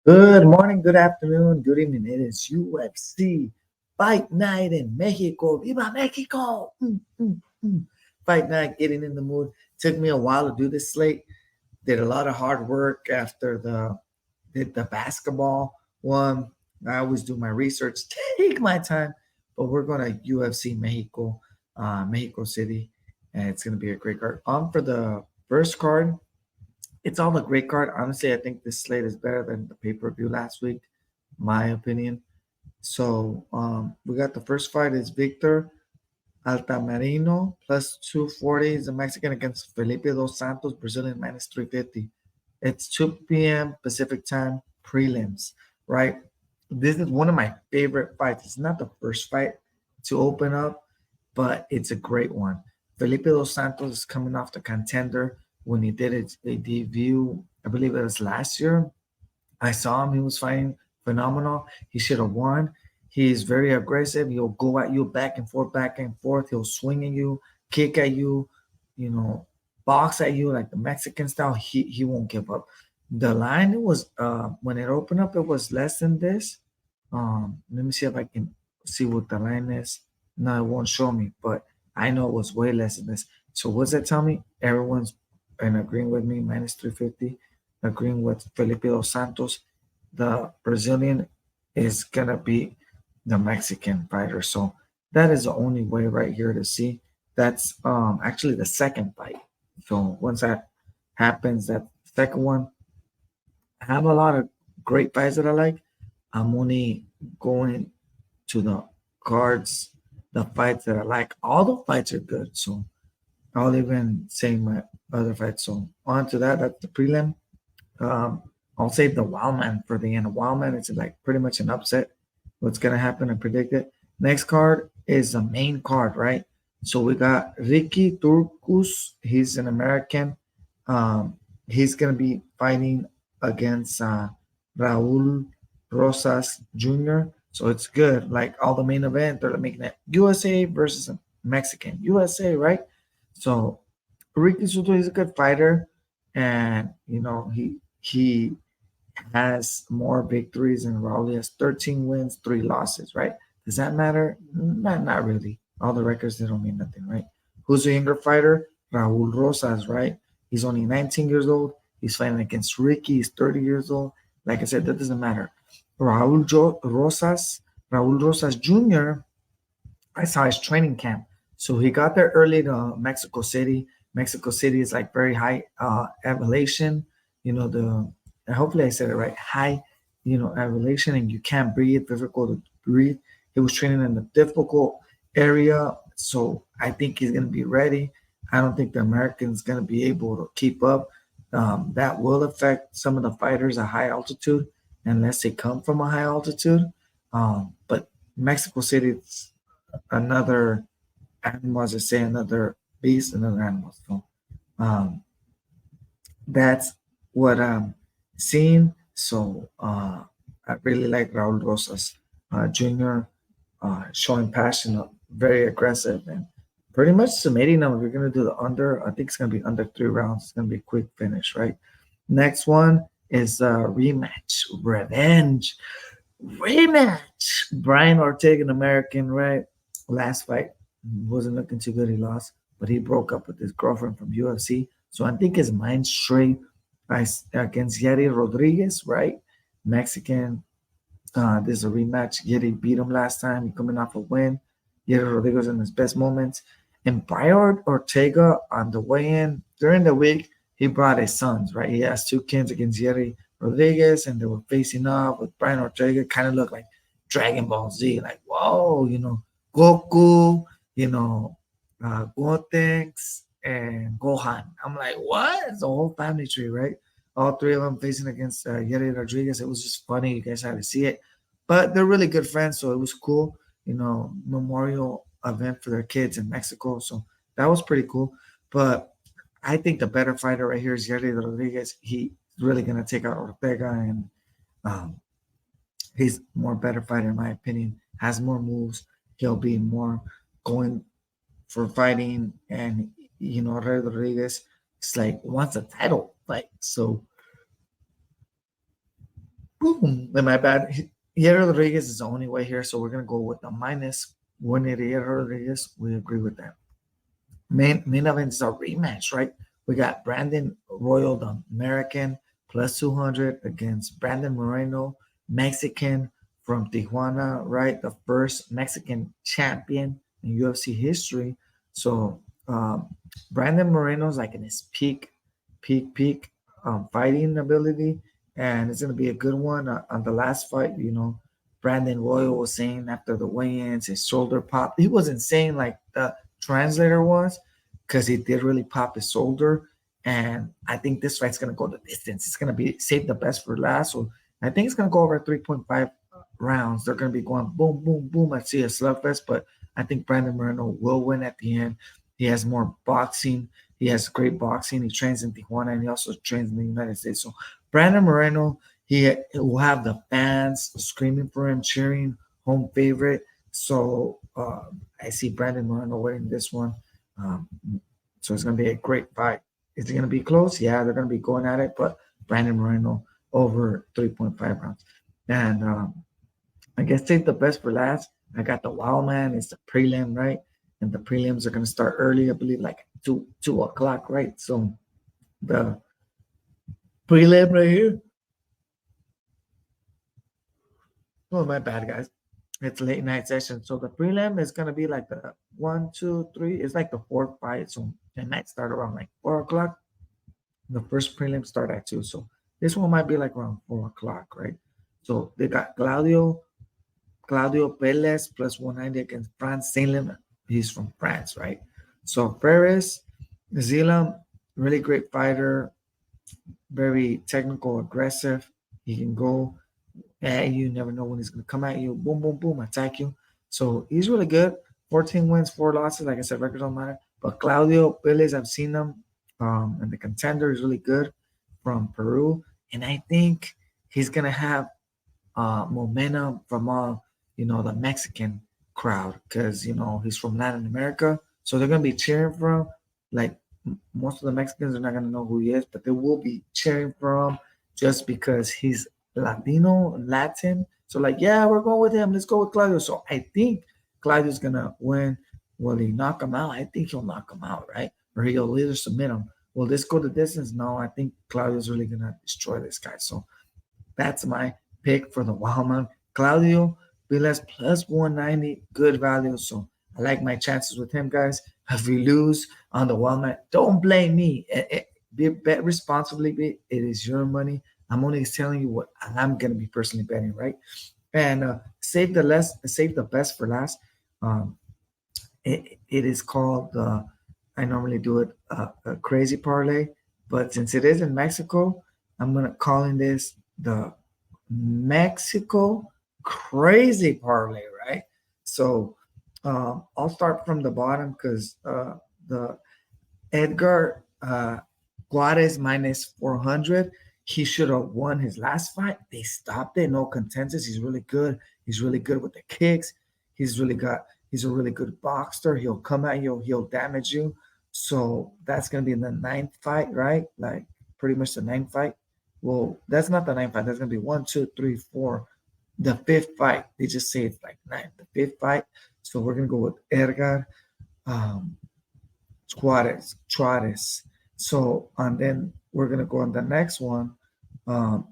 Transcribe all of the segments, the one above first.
Good morning, good afternoon, good evening. It is UFC Fight Night in Mexico. Viva Mexico! Fight night, getting in the mood. Took me a while to do this slate. Did a lot of hard work after the basketball one. I always do my research, take my time, but we're going to UFC Mexico, Mexico City, and it's going to be a great card. On for the first card, it's all a great card. Honestly, I think this slate is better than the pay-per-view last week, my opinion. So we got the first fight is Victor Altamirano plus 240 is a Mexican against Felipe dos Santos, Brazilian minus 350. It's 2 p.m. Pacific time prelims, right? This is one of my favorite fights. It's not the first fight to open up, but it's a great one. Felipe dos Santos is coming off the contender when he did his debut. I believe it was last year. I saw him. He was fighting phenomenal. He should have won. He's very aggressive. He'll go at you back and forth, back and forth. He'll swing at you, kick at you, you know, box at you like the Mexican style. He won't give up. The line, it was when it opened up, it was less than this. Let me see if I can see what the line is. No, it won't show me, but I know it was way less than this. So what's that tell me? Everyone's and agreeing with me, minus 350, agreeing with Felipe dos Santos. The Brazilian is going to be the Mexican fighter. So that is the only way right here to see. That's actually the second fight. So once that happens, that second one, I have a lot of great fights that I like. I'm only going to the cards, the fights that I like. All the fights are good. So I'll even say my other fights. So on to that. That's the prelim. Um, I'll save the Wild Man for the end. Wild Man, it's like pretty much an upset. What's gonna happen and predict it. Next card is the main card, right? So we got Ricky Turcus. He's an American. He's gonna be fighting against Raul Rosas Jr. So it's good. Like all the main event, they're making it USA versus a Mexican. USA, right? So Ricky Soto is a good fighter, and he has more victories than Raul. He has 13 wins, 3 losses, right? Does that matter? Not really. All the records, they don't mean nothing, right? Who's the younger fighter? Raul Rosas, right? He's only 19 years old. He's fighting against Ricky. He's 30 years old. Like I said, that doesn't matter. Raul Rosas Jr., I saw his training camp. So he got there early to Mexico City. Mexico City is like very high elevation. Hopefully I said it right. High, elevation, and you can't breathe. Difficult to breathe. He was training in a difficult area, so I think he's gonna be ready. I don't think the Americans gonna be able to keep up. That will affect some of the fighters at high altitude, unless they come from a high altitude. But Mexico City, it's another animal, as I say, another beast, another animal. So um, that's what I'm seeing. So I really like Raul Rosas Jr. Showing passion, very aggressive, and pretty much submitting them. If you're going to do the under, I think it's going to be under 3 rounds. It's going to be a quick finish, right? Next one is rematch, revenge, rematch. Brian Ortega, an American, right? Last fight wasn't looking too good. He lost, but he broke up with his girlfriend from UFC. So I think his mind's straight against Yeri Rodriguez, right? Mexican. This is a rematch. Yeri beat him last time. He coming off a win. Yeri Rodriguez in his best moments. And Brian Ortega on the way-in during the week, he brought his sons, right? He has 2 kids against Yeri Rodriguez, and they were facing off with Brian Ortega. Kind of looked like Dragon Ball Z, like, whoa, Goku, Gotenks, and Gohan. I'm like, what? It's a whole family tree, right? All three of them facing against Yeri Rodriguez. It was just funny. You guys had to see it. But they're really good friends, so it was cool. Memorial event for their kids in Mexico. So that was pretty cool. But I think the better fighter right here is Yeri Rodriguez. He's really going to take out Ortega, and um, he's more better fighter in my opinion. Has more moves. He'll be more going for fighting, and Ray Rodriguez is like wants a title fight. So Boom. My bad. Yair Rodriguez is the only way here, so we're gonna go with the minus 180. Yair Rodriguez. We agree with that. Main event is a rematch, right? We got Brandon Royal, the American, plus 200 against Brandon Moreno, Mexican from Tijuana, right? The first Mexican champion in UFC history. So Brandon Moreno is like in his peak fighting ability, and it's gonna be a good one. On the last fight, Brandon Royal was saying after the weigh-ins, his shoulder popped. He wasn't saying like the translator was, because he did really pop his shoulder. And I think this fight's gonna go the distance. It's gonna be save the best for last. So I think it's gonna go over 3.5 rounds. They're gonna be going boom, boom, boom. I see a slugfest, but I think Brandon Moreno will win at the end. He has more boxing. He has great boxing. He trains in Tijuana and he also trains in the United States. So Brandon Moreno, he will have the fans screaming for him, cheering, home favorite. So I see Brandon Moreno winning this one. Um, so it's going to be a great fight. Is it going to be close? Yeah, they're going to be going at it, but Brandon Moreno over 3.5 rounds. And I guess take the best for last. I got the Wild Man. It's the prelim, right? And the prelims are going to start early, I believe, like 2 o'clock, right? So the prelim right here. Oh, my bad, guys. It's late night session. So the prelim is going to be like the 1, 2, 3. It's like the fourth fight. So it might start around like 4 o'clock. The first prelim start at 2. So this one might be like around 4 o'clock, right? So they got Claudio Perez plus 190 against France Saint He's from France, right? So Perez, Zealand, really great fighter, very technical, aggressive. He can go at you. Never know when he's going to come at you. Boom, boom, boom, attack you. So he's really good. 14 wins, 4 losses. Like I said, records don't matter. But Claudio Perez, I've seen him, and the contender is really good from Peru. And I think he's going to have momentum from all, the Mexican crowd because, he's from Latin America. So they're going to be cheering for him. Like most of the Mexicans are not going to know who he is, but they will be cheering for him just because he's Latino, Latin. So like, yeah, we're going with him. Let's go with Claudio. So I think Claudio's going to win. Will he knock him out? I think he'll knock him out, right? Or he'll either submit him. Will this go the distance? No, I think Claudio's really going to destroy this guy. So that's my pick for the Wildman. Claudio Vilas plus 190, good value. So I like my chances with him, guys. If we lose on the Wildman, don't blame me. Bet responsibly. It is your money. I'm only telling you what I'm going to be personally betting, right? And save the best for last. It is called I normally do it a crazy parlay, but since it is in Mexico, I'm gonna call in this the Mexico crazy parlay, right? So I'll start from the bottom because the Edgar Juarez minus 400. He should have won his last fight. They stopped it. No consensus. He's really good. He's really good with the kicks. He's a really good boxer. He'll come at you. He'll damage you. So that's gonna be in the ninth fight, right? Like pretty much the ninth fight. Well, that's not the ninth fight. That's gonna be 1, 2, 3, 4. The fifth fight. They just say it's like nine. The fifth fight. So we're gonna go with Edgar Juarez. So and then we're gonna go on the next one. Um,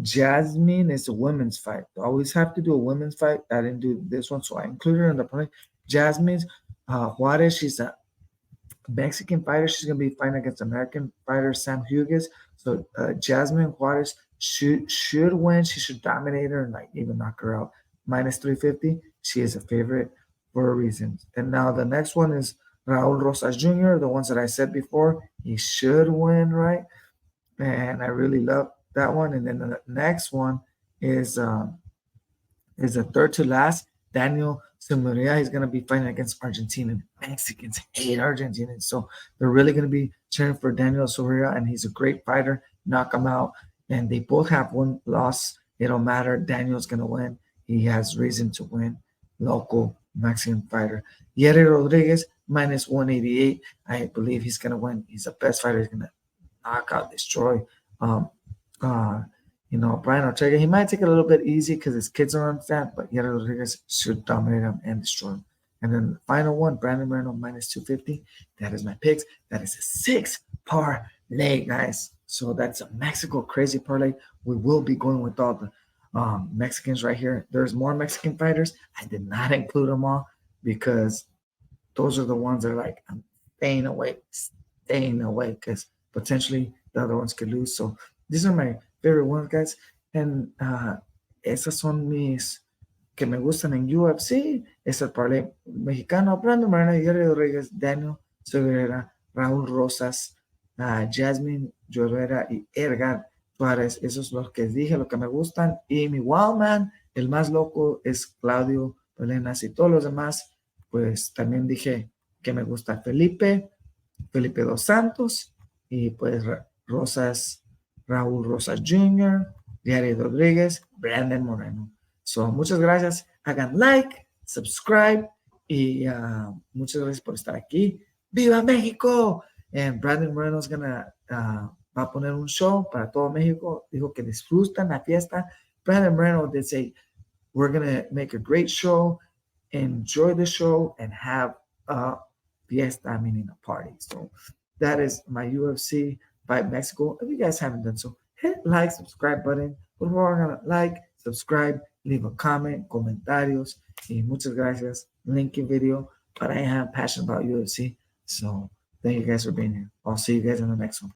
Jasmine is a women's fight. I always have to do a women's fight. I didn't do this one, so I included her in the play. Jasmine's Juarez. She's a Mexican fighter. She's gonna be fighting against American fighter Sam Hughes. So Jasmine Juarez should win. She should dominate her and like even knock her out. Minus 350. She is a favorite for a reason. And now the next one is Raul Rosas Jr., the ones that I said before. He should win, right? And I really love that one. And then the next one is the third to last, Daniel Samaria. He's going to be fighting against Argentina. Mexicans hate Argentinians, so they're really going to be cheering for Daniel Samaria, and he's a great fighter. Knock him out, and they both have one loss. It don't matter. Daniel's going to win. He has reason to win. Local Mexican fighter. Yeri Rodriguez minus 188. I believe he's going to win. He's the best fighter. He's going to knock out, destroy. Um, uh, Brian Ortega, he might take it a little bit easy because his kids are on that, but Yara Rodriguez should dominate him and destroy him. And then the final one, Brandon Moreno minus 250. That is my picks. That is a 6 parlay, guys. So that's a Mexico crazy parlay. We will be going with all the Mexicans right here. There's more Mexican fighters. I did not include them all because those are the ones that are like, I'm staying away because potentially the other ones could lose. So these are my favorite ones, guys. And esas son mis que me gustan en UFC. Es el parlay mexicano, Brandon Moreno, Jerry Rodríguez, Daniel Silveira, Raúl Rosas, Jasmine Llorera y Edgar Suárez. Esos son los que dije, los que me gustan. Y mi Wildman, el más loco, es Claudio Pelenas. Y todos los demás, pues también dije que me gusta Felipe Dos Santos y pues Raúl Rosas Jr., Gary Rodríguez, Brandon Moreno. So, muchas gracias. Hagan like, subscribe y muchas gracias por estar aquí. ¡Viva México! And Brandon Moreno es va a poner un show para todo México. Dijo que disfrutan la fiesta. Brandon Moreno did say, we're going to make a great show, enjoy the show, and have a fiesta, meaning a party. So that is my UFC Fight Mexico. If you guys haven't done so, hit like, subscribe button. Por favor, like, subscribe, leave a comment, comentarios, y muchas gracias. Link in video, but I am passionate about UFC. So thank you guys for being here. I'll see you guys in the next one.